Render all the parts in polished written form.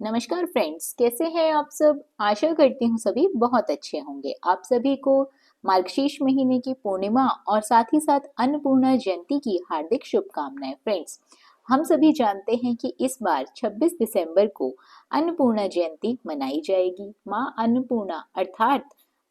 नमस्कार फ्रेंड्स, कैसे हैं आप सब। आशा करती हूँ सभी बहुत अच्छे होंगे। आप सभी को मार्गशीर्ष महीने की पूर्णिमा और साथ ही साथ अन्नपूर्णा जयंती की हार्दिक शुभकामनाएं। फ्रेंड्स, हम सभी जानते हैं कि इस बार 26 दिसंबर को अन्नपूर्णा जयंती मनाई जाएगी। माँ अन्नपूर्णा अर्थात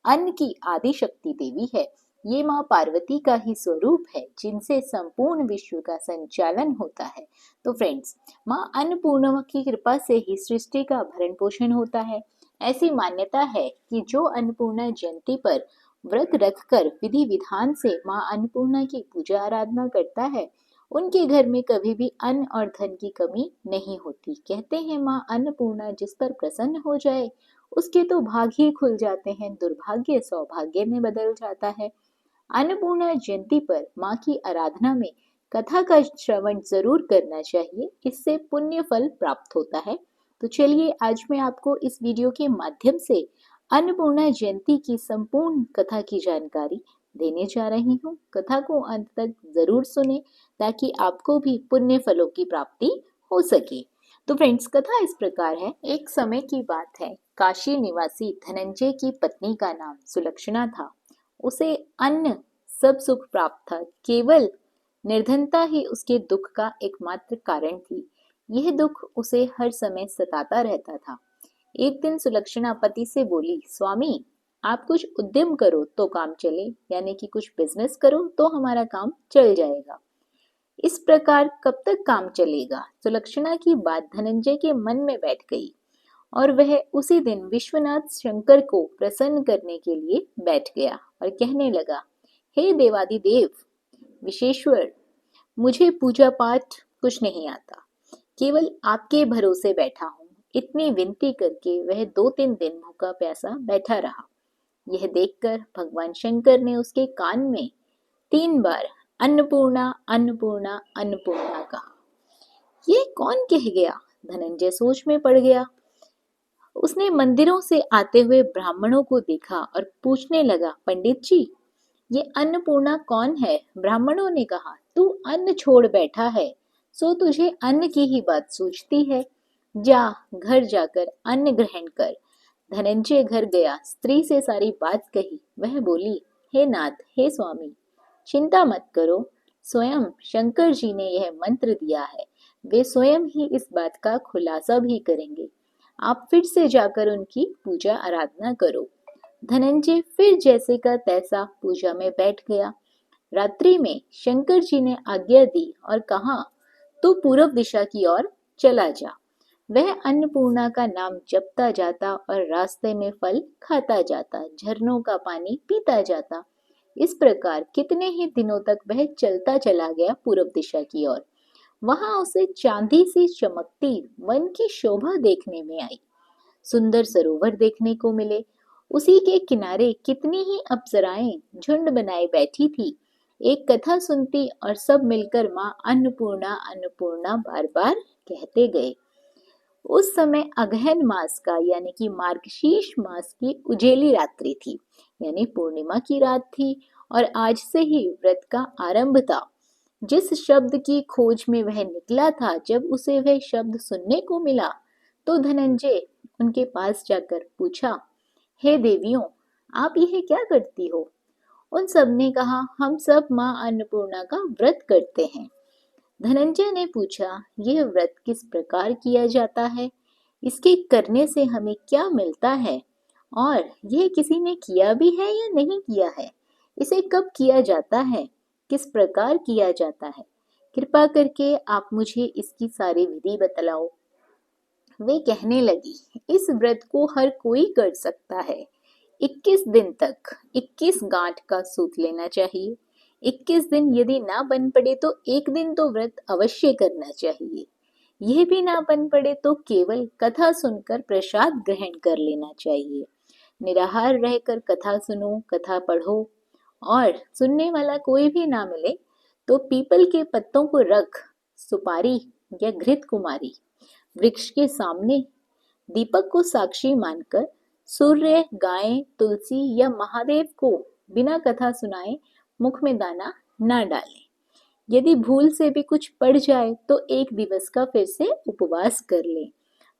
अन्न की आदि शक्ति देवी है। ये माँ पार्वती का ही स्वरूप है जिनसे संपूर्ण विश्व का संचालन होता है। तो फ्रेंड्स, माँ अन्नपूर्णा की कृपा से ही सृष्टि का भरण पोषण होता है। ऐसी मान्यता है कि जो अन्नपूर्णा जयंती पर व्रत रखकर विधि विधान से माँ अन्नपूर्णा की पूजा आराधना करता है, उनके घर में कभी भी अन्न और धन की कमी नहीं होती। कहते हैं माँ अन्नपूर्णा जिस पर प्रसन्न हो जाए उसके तो भाग ही खुल जाते हैं, दुर्भाग्य सौभाग्य में बदल जाता है। अन्नपूर्णा जयंती पर माँ की आराधना में कथा का श्रवण जरूर करना चाहिए, इससे पुण्य फल प्राप्त होता है। तो चलिए आज मैं आपको इस वीडियो के माध्यम से अन्नपूर्णा जयंती की संपूर्ण कथा की जानकारी देने जा रही हूँ। कथा को अंत तक जरूर सुने ताकि आपको भी पुण्य फलों की प्राप्ति हो सके। तो फ्रेंड्स, कथा इस प्रकार है। एक समय की बात है, काशी निवासी धनंजय की पत्नी का नाम सुलक्षणा था। उसे अन्न सब सुख प्राप्त था, केवल निर्धनता ही उसके दुख का एकमात्र कारण थी। यह दुख उसे हर समय सताता रहता था। एक दिन सुलक्षणा पति से बोली, स्वामी आप कुछ उद्यम करो तो काम चले, यानी कि कुछ बिजनेस करो तो हमारा काम चल जाएगा। इस प्रकार कब तक काम चलेगा। सुलक्षणा की बात धनंजय के मन में बैठ गई और वह उसी दिन विश्वनाथ शंकर को प्रसन्न करने के लिए बैठ गया और कहने लगा, हे देवादिदेव विश्वेश्वर, मुझे पूजा पाठ कुछ नहीं आता, केवल आपके भरोसे बैठा हूँ। इतनी विनती करके वह 2-3 दिन भूखा प्यासा बैठा रहा। यह देखकर भगवान शंकर ने उसके कान में 3 बार अन्नपूर्णा अन्नपूर्णा अन्नपूर्णा कहा। ये कौन कह गया। धनंजय सोच में पड़ गया। उसने मंदिरों से आते हुए ब्राह्मणों को देखा और पूछने लगा, पंडित जी ये अन्नपूर्णा कौन है। ब्राह्मणों ने कहा, तू अन्न छोड़ बैठा है, सो तुझे अन्न की ही बात सूझती है। जा घर जाकर अन्न ग्रहण कर। धनंजय घर गया, स्त्री से सारी बात कही। वह बोली, हे नाथ, हे स्वामी, चिंता मत करो, स्वयं शंकर जी ने यह मंत्र दिया है, वे स्वयं ही इस बात का खुलासा भी करेंगे। आप फिर से जाकर उनकी पूजा आराधना करो। धनंजय फिर जैसे का तैसा पूजा में बैठ गया। रात्रि में शंकर जी ने आज्ञा दी और कहा, तू पूर्व दिशा की ओर चला जा। वह अन्नपूर्णा का नाम जपता जाता और रास्ते में फल खाता जाता, झरनों का पानी पीता जाता। इस प्रकार कितने ही दिनों तक वह चलता चला गया पूर्व दिशा की ओर। वहां उसे चांदी सी चमकती वन की शोभा देखने में आई। सुंदर सरोवर देखने को मिले। उसी के किनारे कितनी ही अप्सराएं झुंड बनाए बैठी थी। एक कथा सुनती और सब मिलकर माँ अन्नपूर्णा अन्नपूर्णा बार बार कहते गए। उस समय अगहन मास का यानी कि मार्गशीर्ष मास की उजेली रात्रि थी, यानी पूर्णिमा की रात थी और आज से ही व्रत का आरंभ था। जिस शब्द की खोज में वह निकला था, जब उसे वह शब्द सुनने को मिला तो धनंजय उनके पास जाकर पूछा, हे देवियों, आप यह क्या करती हो। उन सब ने कहा, हम सब माँ अन्नपूर्णा का व्रत करते हैं। धनंजय ने पूछा, यह व्रत किस प्रकार किया जाता है, इसके करने से हमें क्या मिलता है और यह किसी ने किया भी है या नहीं किया है, इसे कब किया जाता है, किस प्रकार किया जाता है, कृपा करके आप मुझे इसकी सारी विधि बतलाओ। वे कहने लगी, इस व्रत को हर कोई कर सकता है। 21 दिन तक 21 गांठ का सूत लेना चाहिए। 21 दिन यदि ना बन पड़े तो एक दिन तो व्रत अवश्य करना चाहिए। यह भी ना बन पड़े तो केवल कथा सुनकर प्रसाद ग्रहण कर लेना चाहिए। निराहार रहकर कथा सुनो, कथा पढ़ो और सुनने वाला कोई भी ना मिले तो पीपल के पत्तों को रख सुपारी या घृत कुमारी वृक्ष के सामने दीपक को साक्षी मानकर सूर्य, गाय, तुलसी या महादेव को बिना कथा सुनाए मुख में दाना ना डालें। यदि भूल से भी कुछ पड़ जाए तो एक दिवस का फिर से उपवास कर लें।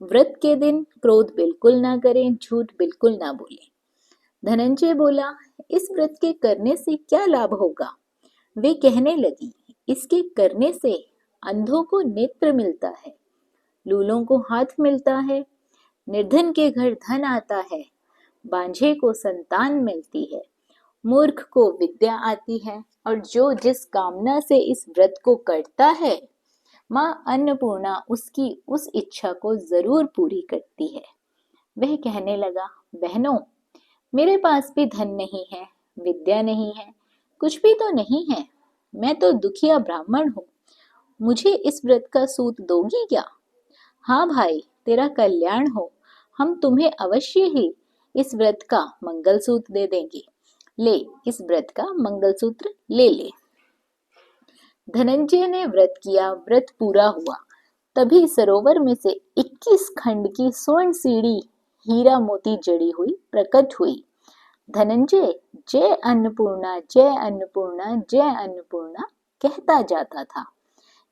व्रत के दिन क्रोध बिल्कुल ना करें, झूठ बिल्कुल ना बोलें। धनंजय बोला, इस व्रत के करने से क्या लाभ होगा? वे कहने लगी, इसके करने से अंधों को नेत्र मिलता है, लूलों को हाथ मिलता है, निर्धन के घर धन आता है, बांझे को संतान मिलती है, मूर्ख को विद्या आती है, और जो जिस कामना से इस व्रत को करता है, माँ अन्नपूर्णा उसकी उस इच्छा को जरूर पूरी करती है। वह कहने लगा, बहनों, मेरे पास भी धन नहीं है, विद्या नहीं है, कुछ भी तो नहीं है। मैं तो दुखिया ब्राह्मण हूँ। मुझे इस व्रत का सूत दोगी क्या? हाँ भाई, तेरा कल्याण हो। हम तुम्हें अवश्य ही इस व्रत का मंगलसूत्र दे देंगे। ले, इस व्रत का मंगलसूत्र ले ले। धनंजय ने व्रत किया, व्रत पूरा हुआ। तभी सरोवर में से 21 खंड की स्वर्ण सीढ़ी हीरा मोती जड़ी हुई प्रकट हुई। धनंजय जय अन्नपूर्णा, जय अन्नपूर्णा, जय अन्नपूर्णा कहता जाता था।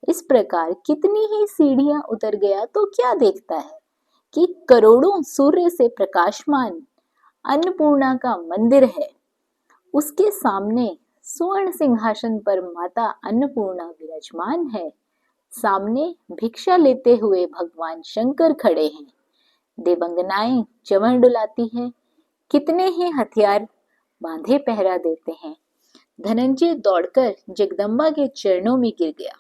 इस प्रकार कितनी ही सीढ़ियां उतर गया तो क्या देखता है कि करोड़ों सूर्य से प्रकाशमान अन्नपूर्णा का मंदिर है। उसके सामने स्वर्ण सिंहासन पर माता अन्नपूर्णा विराजमान है। सामने भिक्षा लेते हुए भगवान शंकर खड़े हैं। देवंगनाएं चमर डुलाती हैं। कितने ही हथियार बांधे पहरा देते हैं। धनंजय दौड़कर जगदम्बा के चरणों में गिर गया।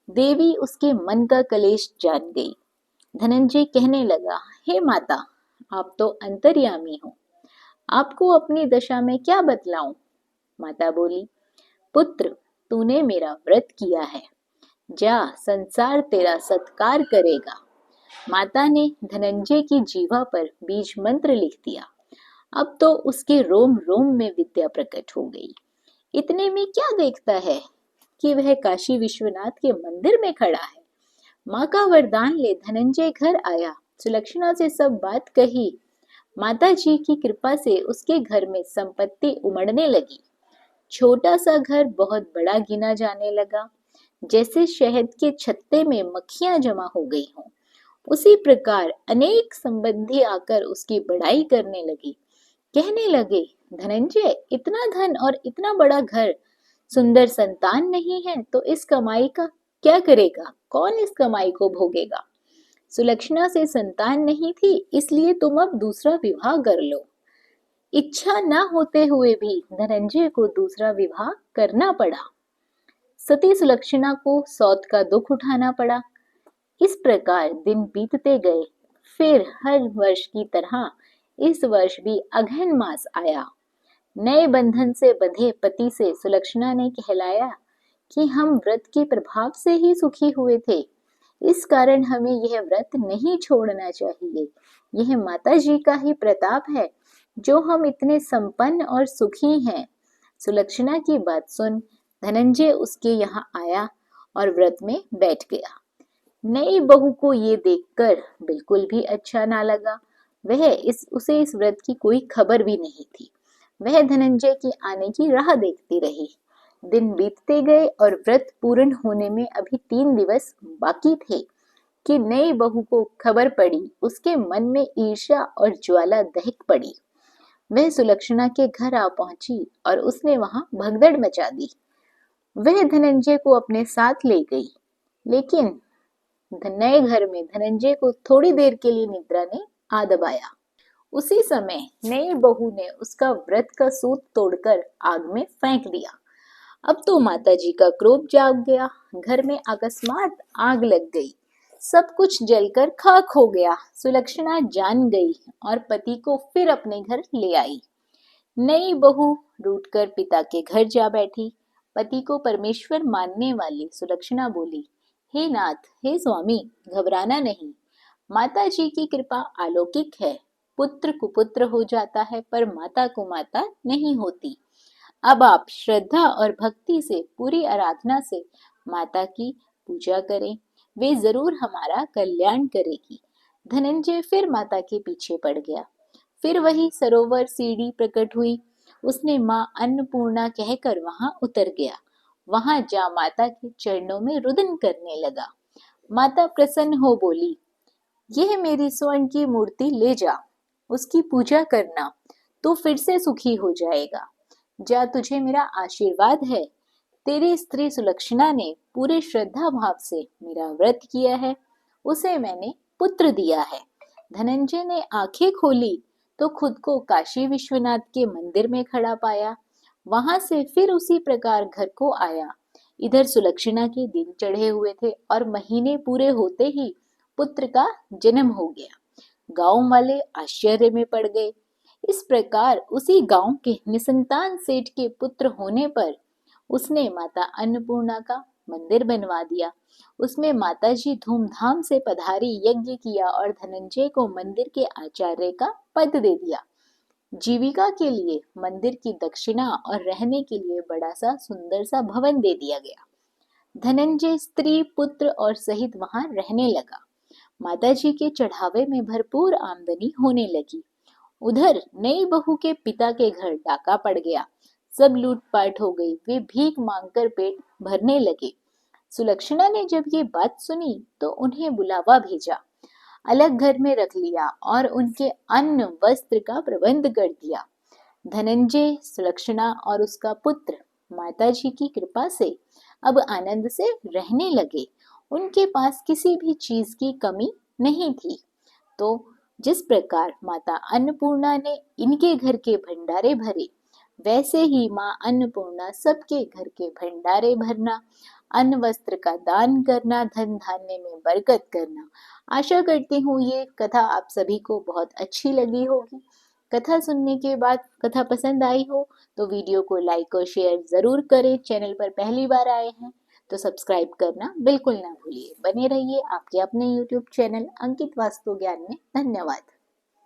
देवी उसके मन का कलेश जान गई। धनंजय कहने लगा, हे माता, आप तो अंतर्यामी हो, आपको अपनी दशा में क्या बतलाऊं? माता बोली, पुत्र, तूने मेरा व्रत किया है, जा, संसार तेरा सत्कार करेगा। माता ने धनंजय की जीवा पर बीज मंत्र लिख दिया। अब तो उसके रोम रोम में विद्या प्रकट हो गई। इतने में क्या देखता है कि वह काशी विश्वनाथ के मंदिर में खड़ा है। माँ का वरदान ले धनंजय घर आया। सुलक्षणा से सब बात कही। माता जी की कृपा से उसके घर में संपत्ति उमड़ने लगी। छोटा सा घर बहुत बड़ा गिना जाने लगा। जैसे शहद के छत्ते में मक्खियां जमा हो गई हों, उसी प्रकार अनेक संबंधी आकर उसकी बड़ाई करने लगे। कहने लगे, धनंजय, इतना धन और इतना बड़ा घर, सुंदर संतान नहीं है तो इस कमाई का क्या करेगा? कौन इस कमाई को भोगेगा? सुलक्षणा से संतान नहीं थी, इसलिए तुम अब दूसरा विवाह कर लो। इच्छा न होते हुए भी धनंजय को दूसरा विवाह करना पड़ा। सती सुलक्षणा को सौत का दुख उठाना पड़ा। इस प्रकार दिन बीतते गए। फिर हर वर्ष की तरह इस वर्ष भी अगहन मास आया। नए बंधन से बंधे पति से सुलक्षणा ने कहलाया कि हम व्रत के प्रभाव से ही सुखी हुए थे, इस कारण हमें यह व्रत नहीं छोड़ना चाहिए। यह माता जी का ही प्रताप है जो हम इतने संपन्न और सुखी हैं। सुलक्षणा की बात सुन धनंजय उसके यहाँ आया और व्रत में बैठ गया। नई बहू को ये देखकर बिल्कुल भी अच्छा ना लगा। उसे इस व्रत की कोई खबर भी नहीं थी। वह धनंजय के आने की राह देखती रही। दिन बीतते गए और व्रत पूर्ण होने में अभी 3 दिवस बाकी थे कि नई बहू को खबर पड़ी। उसके मन में ईर्ष्या और ज्वाला दहक पड़ी। वह सुलक्षणा के घर आ पहुंची और उसने वहां भगदड़ मचा दी। वह धनंजय को अपने साथ ले गई, लेकिन नए घर में धनंजय को थोड़ी देर के लिए निद्रा ने आ दबाया। उसी समय नई बहू ने उसका व्रत का सूत तोड़कर आग में फेंक दिया। अब तो माताजी का क्रोध जाग गया। घर में अकस्मात आग लग गई। सब कुछ जलकर खाक हो गया। सुलक्षणा जान गई और पति को फिर अपने घर ले आई। नई बहू रूठकर पिता के घर जा बैठी। पति को परमेश्वर मानने वाली सुलक्षणा बोली, हे नाथ, हे स्वामी, घबराना नहीं। माता जी की कृपा अलौकिक है। पुत्र कुपुत्र हो जाता है पर माता को माता नहीं होती। अब आप श्रद्धा और भक्ति से पूरी आराधना से माता की पूजा करें, वे जरूर हमारा कल्याण करेगी। धनंजय फिर माता के पीछे पड़ गया। फिर वही सरोवर सीढ़ी प्रकट हुई। उसने माँ अन्नपूर्णा कहकर वहां उतर गया। वहां जा माता के चरणों में रुदन करने लगा। माता प्रसन्न हो बोली, यह मेरी स्वर्ण की मूर्ति ले जा, उसकी पूजा करना, तो फिर से सुखी हो जाएगा। जा, तुझे मेरा आशीर्वाद है। तेरी स्त्री सुलक्षणा ने पूरे श्रद्धा भाव से मेरा व्रत किया है, उसे मैंने पुत्र दिया है। धनंजय ने आंखें खोली तो खुद को काशी विश्वनाथ के मंदिर में खड़ा पाया। वहां से फिर उसी प्रकार घर को आया। इधर सुलक्षणा के दिन चढ़े हुए थे और महीने पूरे होते ही पुत्र का जन्म हो गया। गांव वाले आश्चर्य में पड़ गए। इस प्रकार उसी गांव के निसंतान सेठ के पुत्र होने पर उसने माता अन्नपूर्णा का मंदिर बनवा दिया। उसमें माताजी धूमधाम से पधारी, यज्ञ किया और धनंजय को मंदिर के आचार्य का पद दे दिया। जीविका के लिए मंदिर की दक्षिणा और रहने के लिए बड़ा सा सुंदर सा भवन दे दिया गया। धनंजय स्त्री पुत्र और सहित वहां रहने लगा। माताजी के चढ़ावे में भरपूर आमदनी होने लगी। उधर नई बहू के पिता के घर डाका पड़ गया। सब लूटपाट हो गई। वे भीख मांगकर पेट भरने लगे। सुलक्षणा ने जब ये बात सुनी तो उन्हें बुलावा भेजा, अलग घर में रख लिया और उनके अन्न वस्त्र का प्रबंध कर दिया। धनंजय, सुलक्षणा और उसका पुत्र माताजी की कृपा से अब आनंद से रहने लगे। उनके पास किसी भी चीज की कमी नहीं थी। तो जिस प्रकार माता अन्नपूर्णा ने इनके घर के भंडारे भरे, वैसे ही माँ अन्नपूर्णा सबके घर के भंडारे भरना, अन्न वस्त्र का दान करना, धन धान्य में बरकत करना। आशा करती हूँ ये कथा आप सभी को बहुत अच्छी लगी होगी। कथा सुनने के बाद कथा पसंद आई हो तो वीडियो को लाइक और शेयर जरूर करें। चैनल पर पहली बार आए हैं तो सब्सक्राइब करना बिल्कुल ना भूलिए। बने रहिए आपके अपने YouTube चैनल अंकित वास्तु ज्ञान में। धन्यवाद।